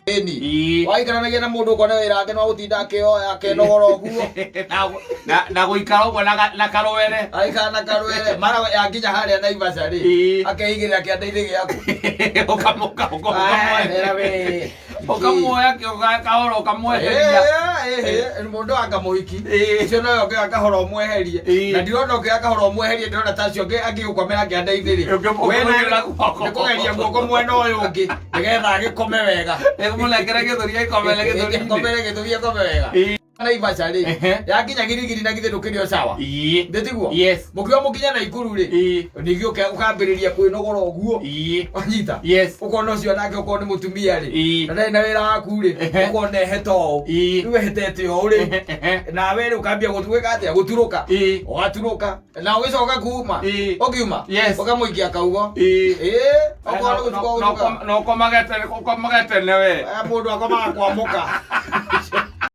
Eni. Waikara na mundu kona wira ake no gutinda akioya akenogora guo. Na guikara uguo na karwere. Aikara na karwere mara yakinya haria Naivasha ri. Akeigirira kiande-ini giaku. Ukamuoya kio kahora ukamweheria. Mundu akamuhiki. Ucio no yoke akahora umweherie. Na ndirona oke akahora umweherie ndirona tacio agigukomera kiande-ini ri. Nikugeria guoko mwena uyu ungi nigetha agikome wega. Mulekere githuri ikomele githuri ikome wega. Naivasha ri yakinya girigiri na githe ndukirio sawa ndetiguo mukio mukinya na ikuru ri nigio ukambiriria kwinogora uguo anyita ukona ucio nake ukona mutumia ri na na wira waku ri ukona heto riwe hetete o ri na we ri ukambia gutweka atia guturuka ugaturuka na ugicoka kuma ukiuma ukamuikia kaugo ukona gutuka no komagete newe mundu akomaga kwamuka